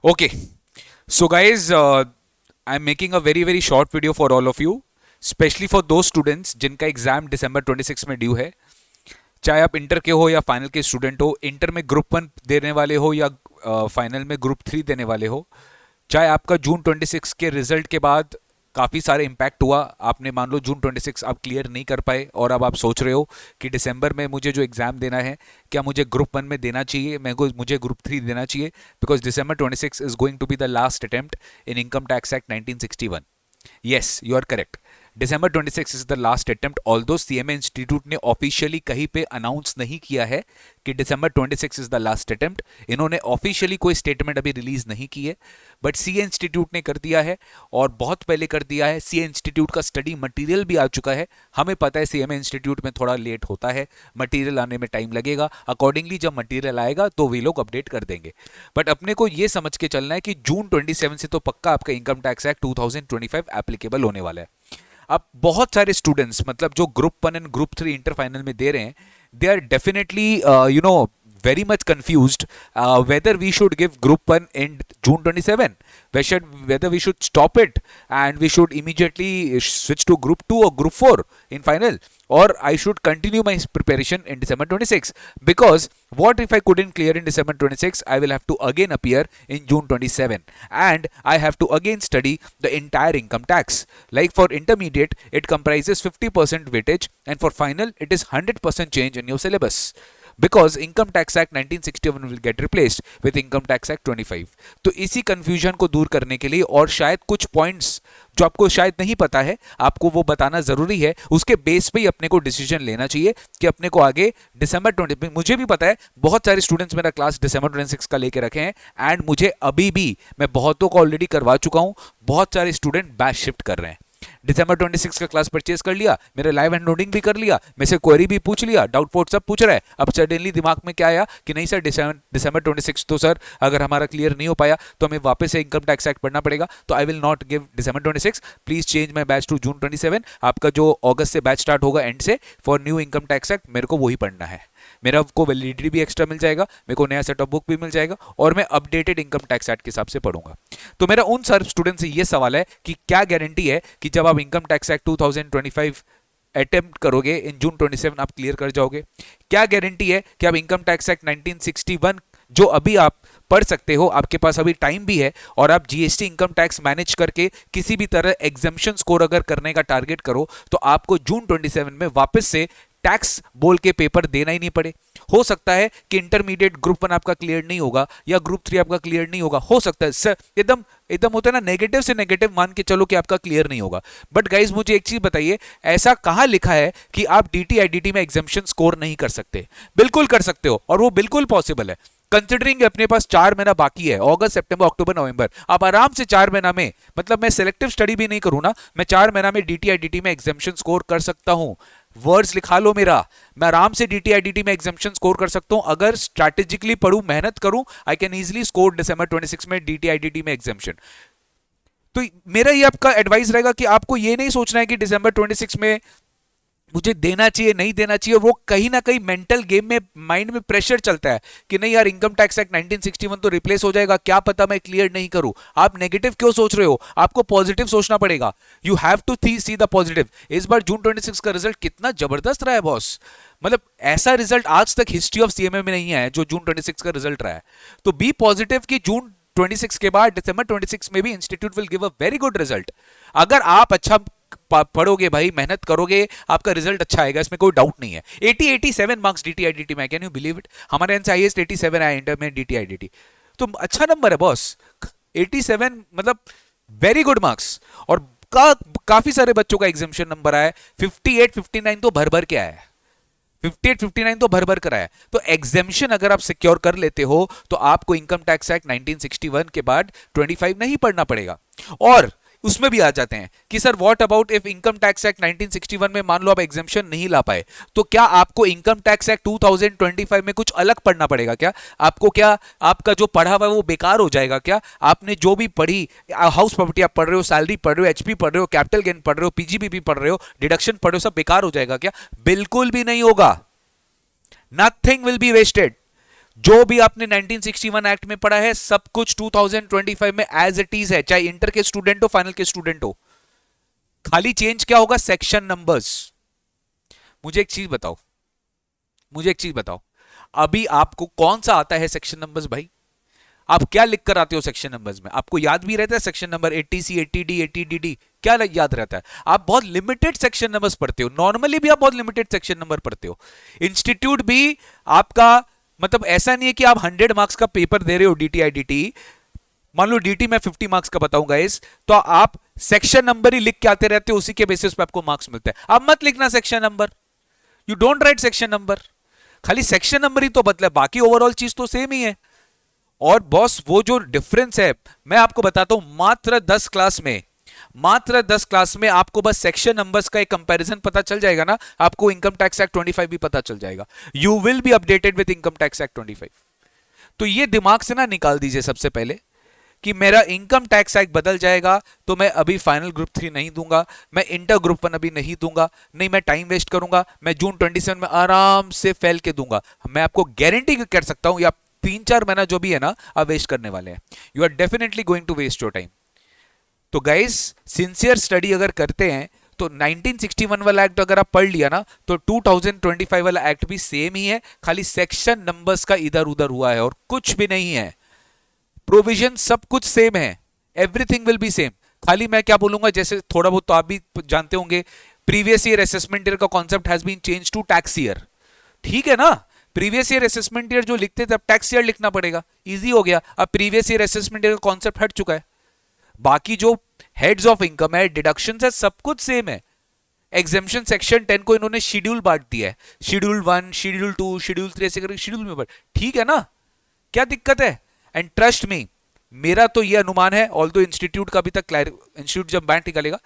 Okay, so guys, I'm making a very short video for all of you, especially for those students जिनका exam दिसंबर 26 में due है. चाहे आप inter के हो या फाइनल के स्टूडेंट हो, इंटर में ग्रुप 1 देने वाले हो या फाइनल में ग्रुप 3 देने वाले हो, चाहे आपका जून 26 के रिजल्ट के बाद काफ़ी सारे इम्पैक्ट हुआ, आपने मान लो जून 26 आप क्लियर नहीं कर पाए और अब आप सोच रहे हो कि दिसंबर में मुझे जो एग्ज़ाम देना है, क्या मुझे ग्रुप 1 में देना चाहिए, मुझे ग्रुप 3 देना चाहिए, because December 26 is going to be the last attempt in income tax act 1961. Yes, you are correct. December 26 is the last attempt. Although CMA institute ने ऑफिशियली कहीं पे अनाउंस नहीं किया है कि December 26 is the last attempt, इन्होंने officially कोई statement अभी रिलीज नहीं की है, बट सीए इंस्टीट्यूट ने कर दिया है और बहुत पहले कर दिया है. सीए इंस्टीट्यूट का स्टडी मटेरियल भी आ चुका है. हमें पता है सीएमए इंस्टीट्यूट में थोड़ा लेट होता है, मटेरियल आने में टाइम लगेगा. अकॉर्डिंगली जब मटेरियल आएगा तो वे लोग अपडेट कर देंगे. बट अपने को ये समझ के चलना है कि जून 27 से तो पक्का आपका इनकम टैक्स एक्ट 2025 एप्लीकेबल होने वाला है. अब बहुत सारे स्टूडेंट्स, मतलब जो group 1 and group 3 inter final में दे रहे हैं, they are definitely very much confused whether we should give group 1 in June 27, whether we should stop it and we should immediately switch to group 2 or group 4 in final, or I should continue my preparation in December 26, because what if I couldn't clear in December 26, I will have to again appear in June 27 and I have to again study the entire income tax. Like for intermediate it comprises 50% weightage and for final it is 100% change in your syllabus, because income tax act 1961 will get replaced with income tax act 25. तो इसी confusion को दूर करने के लिए और शायद कुछ पॉइंट्स जो आपको शायद नहीं पता है, आपको वो बताना जरूरी है. उसके बेस पे ही अपने को डिसीजन लेना चाहिए कि अपने को आगे दिसंबर 20. मुझे भी पता है बहुत सारे स्टूडेंट्स मेरा क्लास दिसंबर 26 का लेके रखे हैं एंड मुझे अभी भी, मैं बहुतों को ऑलरेडी करवा चुका हूं, बहुत सारे स्टूडेंट बैच शिफ्ट कर रहे हैं. दिसंबर 26 का क्लास परचेज कर लिया, मेरा लाइव हैंड नोडिंग भी कर लिया, मैं से क्वेरी भी पूछ लिया, डाउट फोर्ट सब पूछ रहा है. अब सडनली दिमाग में क्या आया कि नहीं सर, दिसंबर 26 तो सर अगर हमारा क्लियर नहीं हो पाया तो हमें वापस से इनकम टैक्स एक्ट पढ़ना पड़ेगा, तो I will not give December 26, please change my batch to June 27. आपका जो अगस्त से बैच स्टार्ट होगा एंड से, for new income tax act मेरे को वही पढ़ना है. मेरा को वैलिडिटी भी एक्स्ट्रा मिल जाएगा, मेरे को नया सेट ऑफ बुक भी मिल जाएगा और मैं अपडेटेड इनकम टैक्स एक्ट के हिसाब से पढ़ूंगा. तो मेरा उन सारे स्टूडेंट से ये सवाल है कि क्या गारंटी है कि जब आप इनकम टैक्स एक्ट 2025 अटेम्प्ट करोगे इन जून 27 आप क्लियर कर जाओगे? क्या गारंटी है कि आप इनकम टैक्स एक्ट 1961 जो अभी आप पढ़ सकते हो, आपके पास अभी टाइम भी है, और आप जीएसटी इनकम टैक्स मैनेज करके किसी भी तरह एग्जम्पशन स्कोर अगर करने का टारगेट करो तो आपको जून 27 में वापस से टैक्स बोल के पेपर देना ही नहीं पड़े. हो सकता है कि इंटरमीडिएट ग्रुप 1 आपका क्लियर नहीं होगा या ग्रुप 3 आपका क्लियर नहीं होगा, हो सकता है सर, एकदम एकदम होता है ना, नेगेटिव से नेगेटिव मान के चलो कि आपका क्लियर नहीं होगा. बट गाइज मुझे एक चीज बताइए, ऐसा कहां लिखा है कि आप डीटी आईडीटी में एग्जामिशन स्कोर नहीं कर सकते? बिल्कुल कर सकते हो और वो बिल्कुल पॉसिबल है. कंसिडरिंग अपने पास 4 महीना बाकी है, अगस्त सितंबर अक्टूबर नवंबर, आप आराम से 4 महीना में, मतलब मैं सिलेक्टिव स्टडी भी नहीं करूं ना, मैं 4 महीना में डीटी आईडीटी में एग्जामिशन स्कोर कर सकता हूं. वर्ड्स लिखा लो मेरा, मैं आराम से डीटी आईडीटी में एग्जामिशन स्कोर कर सकता हूं अगर स्ट्रैटेजिकली पढ़ूं, मेहनत करूं. आई कैन इजीली स्कोर दिसंबर 26 में डीटी आईडीटी में एग्जामिशन. तो मेरा ये आपका एडवाइस रहेगा कि आपको ये नहीं सोचना है कि दिसंबर 26 में मुझे देना चाहिए नहीं देना चाहिए. वो कहीं ना कहीं मेंटल गेम में, माइंड में प्रेशर चलता है कि नहीं यार, इनकम टैक्स एक्ट 1961 तो रिप्लेस हो जाएगा, क्या पता मैं क्लियर नहीं करूं. आप नेगेटिव क्यों सोच रहे हो? आपको पॉजिटिव सोचना पड़ेगा. You have to see the positive. इस बार जून 26 का रिजल्ट कितना जबरदस्त रहा है बॉस. मतलब ऐसा रिजल्ट आज तक हिस्ट्री ऑफ सीएमए में नहीं है जो जून 26 का रिजल्ट रहा है. तो बी पॉजिटिव कि जून 26 के बाद दिसंबर 26 में भी institute will give a very good result. अगर आप अच्छा पढ़ोगे भाई, मेहनत करोगे, आपका रिजल्ट अच्छा आएगा, इसमें कोई डाउट नहीं है. 87 मार्क्स डीटीआईडीटी में, कैन यू बिलीव इट? हमारे यहाँ से हाईएस्ट 87 आया इंटर में डीटीआईडीटी, तो अच्छा नंबर है बॉस. 87 मतलब वेरी गुड मार्क्स. और काफी सारे बच्चों का एग्जामिशन नंबर आया 58 59 तो भर भर के आया है. 58 59 तो भर भर कर आया. तो एग्जामिशन अगर आप सिक्योर कर लेते हो तो आपको इनकम टैक्स एक्ट 1961 के बाद 25 नहीं पढ़ना पड़ेगा. और उसमें भी आ जाते हैं कि sir what about if income tax act 1961 में मान लो आप एग्जामिशन नहीं ला पाए, तो क्या आपको इनकम टैक्स एक्ट 2025 में कुछ अलग पढ़ना पड़ेगा क्या? आपको क्या आपका जो पढ़ा हुआ है वो बेकार हो जाएगा क्या? आपने जो भी पढ़ी, हाउस प्रॉपर्टी आप पढ़ रहे हो, सैलरी पढ़ रहे हो, एचपी पढ़ रहे हो, कैपिटल गेन पढ़ रहे हो, पीजीबीपी पढ़ रहे हो, डिडक्शन पढ़ रहे हो, सब बेकार हो जाएगा क्या? बिल्कुल भी नहीं होगा. Nothing will be wasted. जो भी आपने 1961 एक्ट में पढ़ा है सब कुछ 2025 में एज इट इज है, चाहे इंटर के स्टूडेंट हो फाइनल के स्टूडेंट हो। खाली चेंज क्या होगा, सेक्शन नंबर्स। मुझे एक चीज बताओ, मुझे एक चीज बताओ, अभी आपको कौन सा आता है सेक्शन नंबर्स भाई? आप क्या लिख कर आते हो सेक्शन नंबर्स में? आपको याद भी रहता है section number 80C 80D 80DD? क्या याद रहता है? आप बहुत लिमिटेड सेक्शन नंबर्स पढ़ते हो, नॉर्मली भी आप बहुत लिमिटेड सेक्शन नंबर पढ़ते हो। इंस्टीट्यूट भी आपका मतलब ऐसा नहीं है कि आप 100 मार्क्स का पेपर दे रहे हो DTI DT, मान लो DT मैं 50 मार्क्स का बताऊंगा इस, तो आप सेक्शन नंबर ही लिख के आते रहते हो, उसी के बेसिस पे आपको मार्क्स मिलता है। आप मत लिखना section number, you don't write section number, खाली सेक्शन नंबर ही तो बदला, बाकी ओवरऑल चीज तो सेम ही है। और बॉस वो जो डिफरेंस है मैं आपको बताता हूं, मात्र 10 क्लास में, मात्र 10 क्लास में आपको बस सेक्शन नंबर्स का एक कंपैरिजन पता चल जाएगा ना, आपको इनकम टैक्स एक्ट 25 भी पता चल जाएगा। You will be updated with income tax act 25। तो ये दिमाग से ना निकाल दीजिए सबसे पहले कि मेरा इनकम टैक्स एक्ट बदल जाएगा तो मैं अभी फाइनल ग्रुप 3 नहीं दूंगा, मैं इंटर ग्रुप 1 अभी नहीं दूंगा, नहीं मैं टाइम वेस्ट करूंगा, मैं जून 27 में आराम से फैल के दूंगा। मैं आपको गारंटी कर सकता हूं, या 3-4 महीना जो भी है ना आप वेस्ट करने वाले हैं, you are definitely going to waste your time. तो गाइस सिंसियर स्टडी अगर करते हैं तो 1961 वाला एक्ट अगर आप पढ़ लिया ना तो 2025 वाला एक्ट भी सेम ही है, खाली सेक्शन नंबर्स का इधर उधर हुआ है और कुछ भी नहीं है। प्रोविजन सब कुछ सेम है, एवरीथिंग विल बी सेम। खाली मैं क्या बोलूंगा, जैसे थोड़ा बहुत तो आप भी जानते होंगे, प्रीवियस ईयर असेसमेंट ईयर का concept has been change to tax year. ठीक है ना, प्रीवियस ईयर असेसमेंट ईयर जो लिखते थे अब टैक्स ईयर लिखना पड़ेगा, इजी हो गया। अब प्रीवियस ईयर असेसमेंट ईयर का कॉन्सेप्ट हट चुका है, बाकी जो हेड्स ऑफ इनकम है, डिडक्शंस है, सब कुछ सेम है। एग्जेम्पशन सेक्शन 10 को इन्होंने शेड्यूल बांट दिया है, शेड्यूल 1, शेड्यूल 2, शेड्यूल 3 ऐसे करके शेड्यूल में बांट, ठीक है ना, क्या दिक्कत है? एंड ट्रस्ट मी, मेरा तो ये अनुमान है, ऑल्दो इंस्टीट्यूट का अभी तक इंस्टीट्यूट जब बैंक निकालेगा,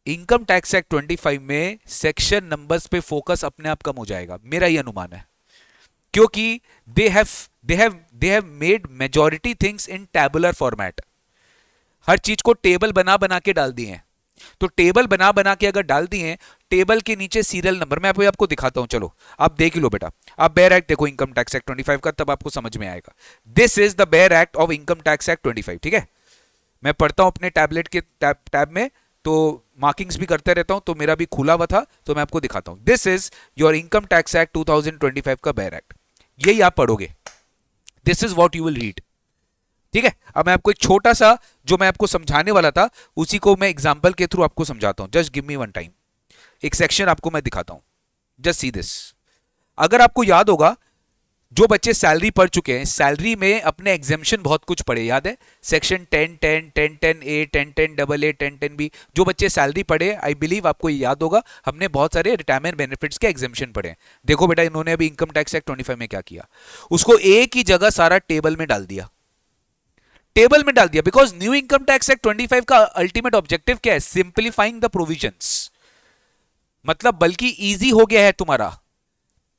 इनकम टैक्स एक्ट 25 में सेक्शन नंबर्स पे फोकस अपने आप कम हो जाएगा, मेरा ये अनुमान है। क्योंकि they have made majority things in tabular format, हर चीज को टेबल बना बना के डाल दिए हैं। तो टेबल बना बना के अगर डाल दिए, टेबल के नीचे सीरियल नंबर, मैं आपको दिखाता हूं, चलो आप देख लो बेटा। आप बेयर एक्ट देखो इनकम टैक्स एक्ट 25 का, तब आपको समझ में आएगा। This is the bare act of income tax act 25, ठीक है। मैं पढ़ता हूं अपने टैबलेट के टैब में, तो मार्किंग्स भी करते रहता हूं, तो मेरा भी खुला हुआ था, तो मैं आपको दिखाता हूं। This is your income tax act 2025 का बेयर एक्ट, यही आप पढ़ोगे, this is what you will read, ठीक है। अब मैं आपको एक छोटा सा जो मैं आपको समझाने वाला था उसी को मैं एग्जांपल के थ्रू आपको समझाता हूं। Just give me one time, एक सेक्शन आपको मैं दिखाता हूं, जस्ट सी दिस। अगर आपको याद होगा, जो बच्चे सैलरी पढ़ चुके हैं, सैलरी में अपने एग्जेम्पशन बहुत कुछ पढ़े, याद है? सेक्शन 10(10), 10(10)A, 10(10)AA, 10(10)B, जो बच्चे सैलरी पढ़े, आई बिलीव आपको याद होगा, हमने बहुत सारे रिटायरमेंट बेनिफिट्स के एग्जेम्पशन पढ़े। देखो बेटा, इन्होंने अभी इनकम टैक्स एक्ट 25 में क्या किया, उसको एक ही जगह सारा टेबल में डाल दिया, टेबल में डाल दिया। Because new income tax act 25 का अल्टीमेट ऑब्जेक्टिव क्या है? सिंप्लीफाइंग द प्रोविजंस, मतलब बल्कि इजी हो गया है तुम्हारा,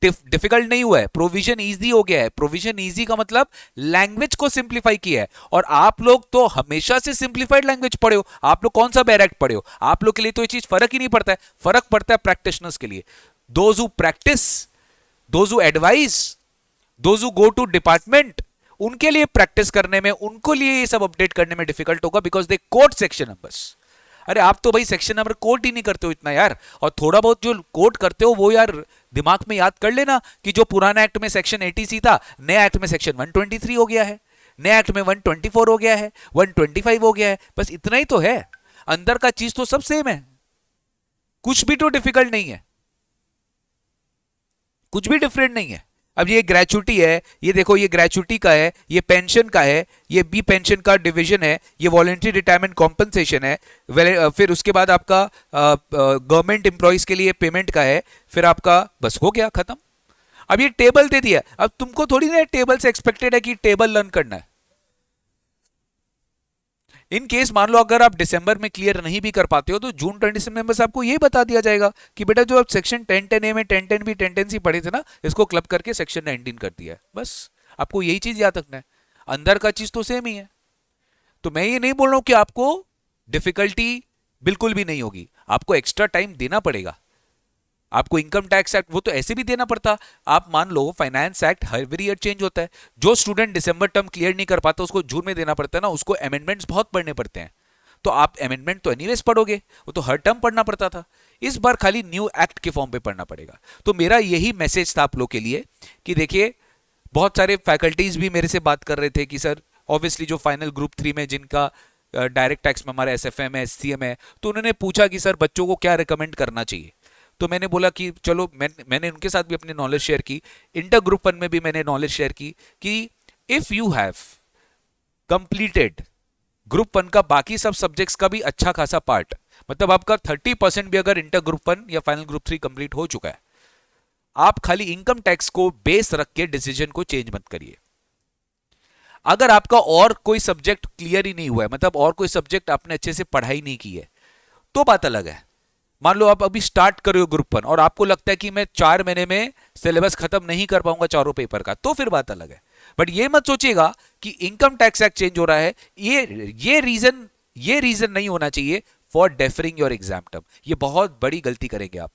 डिफिकल्ट नहीं हुआ है, प्रोविजन इजी हो गया है। प्रोविजन इजी का मतलब लैंग्वेज को सिंप्लीफाई किया है, और आप लोग तो हमेशा से सिंप्लीफाइड लैंग्वेज पढ़े हो। आप लोग कौन सा बेयर एक्ट पढ़े हो? आप लोग के लिए तो ये चीज फर्क ही नहीं पड़ता है, फर्क पड़ता है प्रैक्टिशनर्स के लिए, those who practice, those who advise, those who go to department, उनके लिए प्रैक्टिस करने में, उनको लिए ये सब अपडेट करने में डिफिकल्ट होगा, because they quote section numbers. अरे आप तो भाई सेक्शन नंबर कोट ही नहीं करते हो इतना यार, और थोड़ा बहुत जो कोट करते हो वो यार दिमाग में याद कर लेना कि जो पुराना एक्ट में सेक्शन 80C था, नया एक्ट में सेक्शन 123 हो गया है, नया एक्ट में 124 हो गया है, 125 हो गया है, बस इतना ही तो है। अंदर का चीज तो सब सेम है, कुछ भी तो डिफिकल्ट नहीं है, कुछ भी डिफरेंट नहीं है। अब ये ग्रेचुटी है, ये देखो ये ग्रेचुटी का है, ये पेंशन का है, ये बी पेंशन का डिवीजन है, ये वॉलंटरी रिटायरमेंट कॉम्पनसेशन है, फिर उसके बाद आपका गवर्नमेंट एम्प्लॉइज के लिए पेमेंट का है, फिर आपका बस हो गया खत्म। अब ये टेबल दे दिया, अब तुमको थोड़ी ना टेबल से एक्सपेक्टेड है कि टेबल लर्न करना है। इन केस मान लो अगर आप दिसंबर में क्लियर नहीं भी कर पाते हो, तो जून 27 में बस आपको ये बता दिया जाएगा कि बेटा जो आप सेक्शन 10(10)A में 10(10)B 10(10)C पढ़े थे ना, इसको क्लब करके सेक्शन 19 कर दिया है, बस आपको यही चीज याद रखना है, अंदर का चीज तो सेम ही है। तो मैं ये नहीं बोल रहा हूं कि आपको डिफिकल्टी बिल्कुल भी नहीं होगी, आपको एक्स्ट्रा टाइम देना पड़ेगा, आपको इनकम टैक्स एक्ट वो तो ऐसे भी देना पड़ता। आप मान लो फाइनेंस एक्ट हर ईयर चेंज होता है, जो स्टूडेंट दिसंबर टर्म क्लियर नहीं कर पाता उसको जून में देना पड़ता है ना, उसको अमेंडमेंट्स बहुत पढ़ने पड़ते हैं। तो आप अमेंडमेंट तो एनीवेज पढ़ोगे, वो तो हर टर्म पढ़ना पड़ता था, इस बार खाली न्यू एक्ट के फॉर्म पे पढ़ना पड़ेगा। तो मेरा यही मैसेज था आप लोग के लिए कि देखिए, बहुत सारे फैकल्टीज भी मेरे से बात कर रहे थे कि सर ऑब्वियसली जो फाइनल ग्रुप 3 में जिनका डायरेक्ट टैक्स में हमारा एसएफएम है, एससीएम है, तो उन्होंने पूछा कि सर बच्चों को क्या रिकमेंड करना चाहिए। तो मैंने बोला कि चलो मैंने उनके साथ भी अपनी नॉलेज शेयर की, इंटर ग्रुप 1 में भी मैंने नॉलेज शेयर की कि if you have completed group 1 का बाकी सब सब्जेक्ट्स का भी अच्छा खासा पार्ट, मतलब आपका 30% भी अगर इंटर ग्रुप 1 या फाइनल ग्रुप 3 कंप्लीट हो चुका है, आप खाली इनकम टैक्स को बेस रख के डिसीजन को चेंज मत करिए। अगर आपका और कोई सब्जेक्ट क्लियर ही नहीं हुआ है, मतलब और कोई सब्जेक्ट आपने अच्छे से पढ़ाई नहीं की है, तो बात अलग है। मान लो आप अभी स्टार्ट कर रहे हो ग्रुप 1 और आपको लगता है कि मैं 4 महीने में सिलेबस खत्म नहीं कर पाऊंगा चारों पेपर का, तो फिर बात अलग है। बट ये मत सोचिएगा कि इनकम टैक्स एक्ट चेंज हो रहा है, ये रीजन नहीं होना चाहिए for differing your exam term. ये बहुत बड़ी गलती करेंगे आप,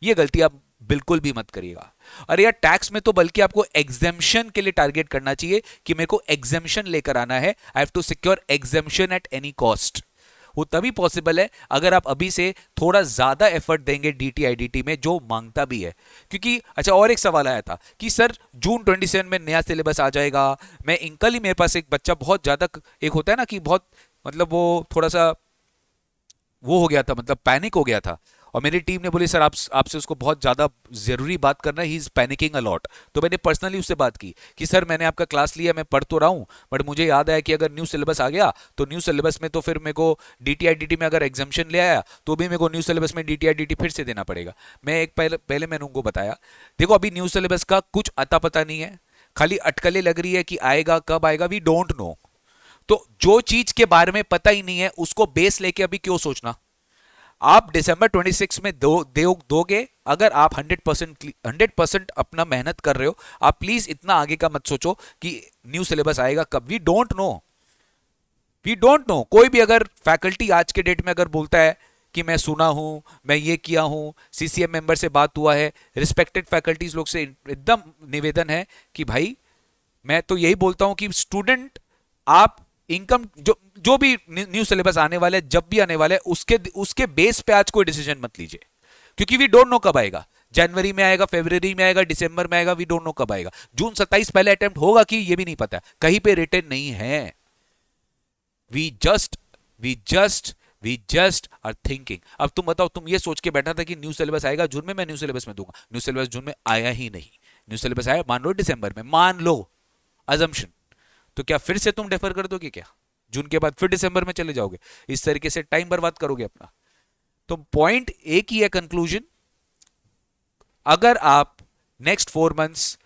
ये गलती आप बिल्कुल भी मत करिएगा। अरे यार, टैक्स में तो बल्कि आपको एग्जेम्पशन के लिए टारगेट करना चाहिए कि मेरे को एग्जेम्पशन लेकर आना है, I have to secure exemption at any cost. वो तभी पॉसिबल है अगर आप अभी से थोड़ा ज्यादा एफर्ट देंगे डीटी आईडीटी में, जो मांगता भी है। क्योंकि अच्छा, और एक सवाल आया था कि सर जून 27 में नया सिलेबस आ जाएगा। मैं कल ही मेरे पास एक बच्चा बहुत ज्यादा, एक होता है ना कि बहुत मतलब वो थोड़ा सा वो हो गया था, मतलब पैनिक हो गया था, और मेरी टीम ने बोली सर आपसे उसको बहुत ज़्यादा ज़रूरी बात करना है, he is panicking a lot. तो मैंने पर्सनली उससे बात की कि सर मैंने आपका क्लास लिया, मैं पढ़ तो रहा हूँ, बट मुझे याद आया कि अगर न्यू सिलेबस आ गया तो न्यू सिलेबस में तो फिर मेरे को डीटीआईडीटी में अगर एग्जाम्शन ले आया तो भी मेरे को न्यू सिलेबस में डीटीआईडीटी फिर से देना पड़ेगा। मैं एक पहले मैंने उनको बताया, देखो अभी न्यू सिलेबस का कुछ अता पता नहीं है, खाली अटकलें लग रही है कि आएगा कब आएगा, वी डोंट नो। तो जो चीज के बारे में पता ही नहीं है उसको बेस लेके अभी क्यों सोचना। आप दिसंबर 26 में दोगे, अगर आप 100% अपना मेहनत कर रहे हो, आप प्लीज इतना आगे का मत सोचो कि न्यू सिलेबस आएगा कब, we don't know, we don't know. कोई भी अगर फैकल्टी आज के डेट में अगर बोलता है कि मैं सुना हूं, मैं ये किया हूं, सीसीएम मेंबर से बात हुआ है, रिस्पेक्टेड फैकल्टीज लोग से एकदम निवेदन है कि भाई मैं तो यही बोलता हूं कि स्टूडेंट आप इनकम जो जो भी न्यू सिलेबस आने वाला है, जब भी आने वाला है, उसके बेस पे आज कोई डिसीजन मत लीजिए, क्योंकि वी डोंट नो कब आएगा। जनवरी में आएगा, फरवरी में आएगा, दिसंबर में आएगा, वी डोंट नो कब आएगा। जून 27 पहले अटेम्प्ट होगा कि ये भी नहीं पता, कहीं पे रिटर्न नहीं है। We just we just we just are thinking. अब तुम बताओ, तुम ये सोच के बैठा था कि न्यू सिलेबस आएगा जून में, मैं न्यू सिलेबस में दूंगा। न्यू सिलेबस जून में आया ही नहीं, न्यू सिलेबस आया मान लो दिसंबर में, मान लो अजम्पशन, तो क्या फिर से तुम डेफर कर दोगे क्या? जून के बाद फिर दिसंबर में चले जाओगे? इस तरीके से टाइम बर्बाद करोगे अपना। तो पॉइंट एक ही है, कंक्लूजन, अगर आप नेक्स्ट 4 मंथ्स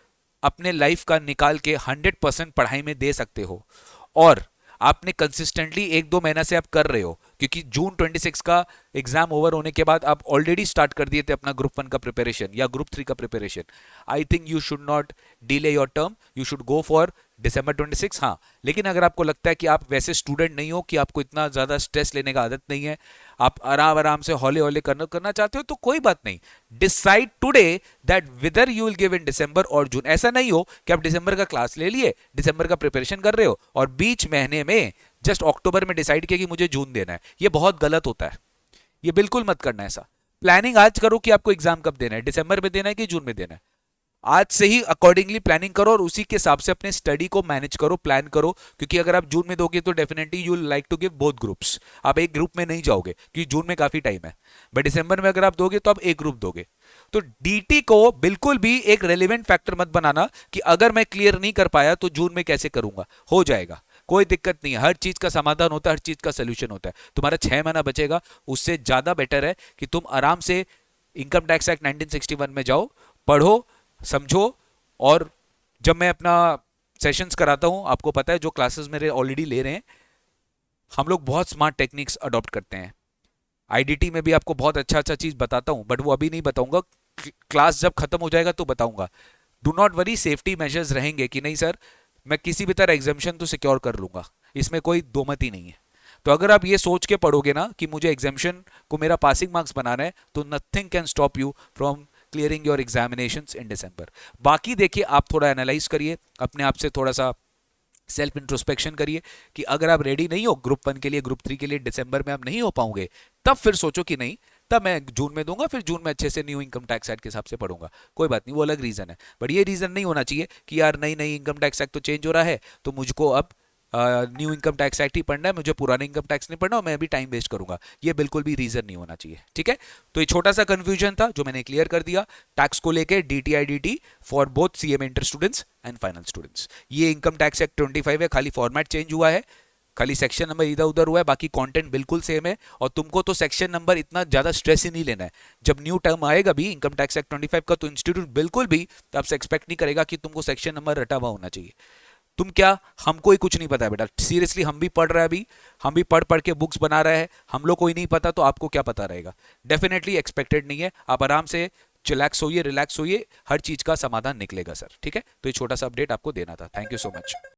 अपने लाइफ का निकाल के 100% पढ़ाई में दे सकते हो, और आपने कंसिस्टेंटली 1-2 महीना से आप कर रहे हो, क्योंकि जून 26 का एग्जाम ओवर होने के बाद आप ऑलरेडी स्टार्ट कर दिए थे अपना ग्रुप 1 का प्रिपरेशन या ग्रुप 3 का preparation, I think you should not delay your term, you should go for December 26। हाँ, लेकिन अगर आपको लगता है कि आप वैसे स्टूडेंट नहीं हो, कि आपको इतना ज्यादा स्ट्रेस लेने का आदत नहीं है, आप आराम आराम से हौले हौले करना चाहते हो, तो कोई बात नहीं। Decide today that whether you will give in December और जून। ऐसा नहीं हो कि आप दिसंबर का क्लास ले लिए, दिसंबर का प्रिपरेशन कर रहे हो, और बीच महीने में जस्ट अक्टूबर में डिसाइड किया कि मुझे जून देना है। ये बहुत गलत होता है, ये बिल्कुल मत करना ऐसा। प्लानिंग आज करो कि आपको एग्जाम कब देना है, दिसंबर में देना है कि जून में देना है। आज से ही अकॉर्डिंगली प्लानिंग करो और उसी के हिसाब से अपने स्टडी को मैनेज करो, प्लान करो, क्योंकि अगर आप जून में दोगे तो definitely you like to give both groups. आप एक ग्रुप में नहीं जाओगे क्योंकि जून में काफी टाइम है, बट दिसंबर में अगर आप दोगे तो आप एक ग्रुप दोगे। तो डीटी को बिल्कुल भी एक रेलिवेंट फैक्टर मत बनाना कि अगर मैं क्लियर नहीं कर पाया तो जून में कैसे करूंगा। हो जाएगा, कोई दिक्कत नहीं है, हर चीज का समाधान होता है, हर चीज का सोल्यूशन होता है। तुम्हारा 6 महीना बचेगा, उससे ज्यादा बेटर है कि तुम आराम से इनकम टैक्स एक्ट 1961 में जाओ, पढ़ो, समझो। और जब मैं अपना सेशंस कराता हूं, आपको पता है जो क्लासेस मेरे ऑलरेडी ले रहे हैं, हम लोग बहुत स्मार्ट टेक्निक्स अडॉप्ट करते हैं। आईडीटी में भी आपको बहुत अच्छा अच्छा चीज बताता हूं, बट वो अभी नहीं बताऊंगा, क्लास जब खत्म हो जाएगा तो बताऊंगा। Do not worry, safety measures रहेंगे कि नहीं सर मैं किसी भी तरह एग्जाम्शन तो सिक्योर कर लूंगा, इसमें कोई दो मत ही नहीं है। तो अगर आप ये सोच के पढ़ोगे ना कि मुझे एग्जामिशन को मेरा पासिंग मार्क्स बनाना है, तो nothing can stop you from clearing your examinations in December. बाकी देखिए, आप थोड़ा एनालाइज करिए, अपने आप से थोड़ा सा सेल्फ इंट्रोस्पेक्शन करिए कि अगर आप रेडी नहीं हो ग्रुप 1 के लिए, ग्रुप 3 के लिए, दिसंबर में आप नहीं हो पाओगे, तब फिर सोचो कि नहीं, तब मैं जून में दूंगा, फिर जून में अच्छे से न्यू इनकम टैक्स एक्ट के हिसाब से पढ़ूंगा। कोई बात नहीं, वो अलग रीजन है, बट ये रीजन नहीं होना चाहिए कि यार नई नई इनकम टैक्स एक्ट तो चेंज हो रहा है, तो मुझको अब न्यू इनकम टैक्स एक्ट ही पढ़ना है, मुझे पुराना इनकम टैक्स नहीं पढ़ना और मैं भी टाइम वेस्ट करूंगा। ये बिल्कुल भी रीजन नहीं होना चाहिए, ठीक है। तो ये छोटा सा कंफ्यूजन था जो मैंने क्लियर कर दिया टैक्स को लेके, DTIDT for both CMA inter students and final students. ये इनकम टैक्स एक्ट 25 है, खाली फॉर्मेट चेंज हुआ है, खाली सेक्शन नंबर इधर उधर हुआ है, बाकी कंटेंट बिल्कुल सेम है। और तुमको तो सेक्शन नंबर इतना ज्यादा स्ट्रेस ही नहीं लेना है। जब न्यू टर्म आएगा भी इनकम टैक्स एक्ट 25 का, तो इंस्टीट्यूट बिल्कुल भी आपसे एक्सपेक्ट नहीं करेगा कि तुमको सेक्शन नंबर रटा हुआ होना चाहिए। तुम क्या, हमको ही कुछ नहीं पता है बेटा, सीरियसली हम भी पढ़ रहे हैं अभी, हम भी पढ़ पढ़ के बुक्स बना रहे हैं, हम लोग को ही नहीं पता तो आपको क्या पता रहेगा। डेफिनेटली एक्सपेक्टेड नहीं है, आप आराम से चिलैक्स होइए, रिलैक्स होइए, हर चीज का समाधान निकलेगा सर, ठीक है। तो ये छोटा सा अपडेट आपको देना था। Thank you so much.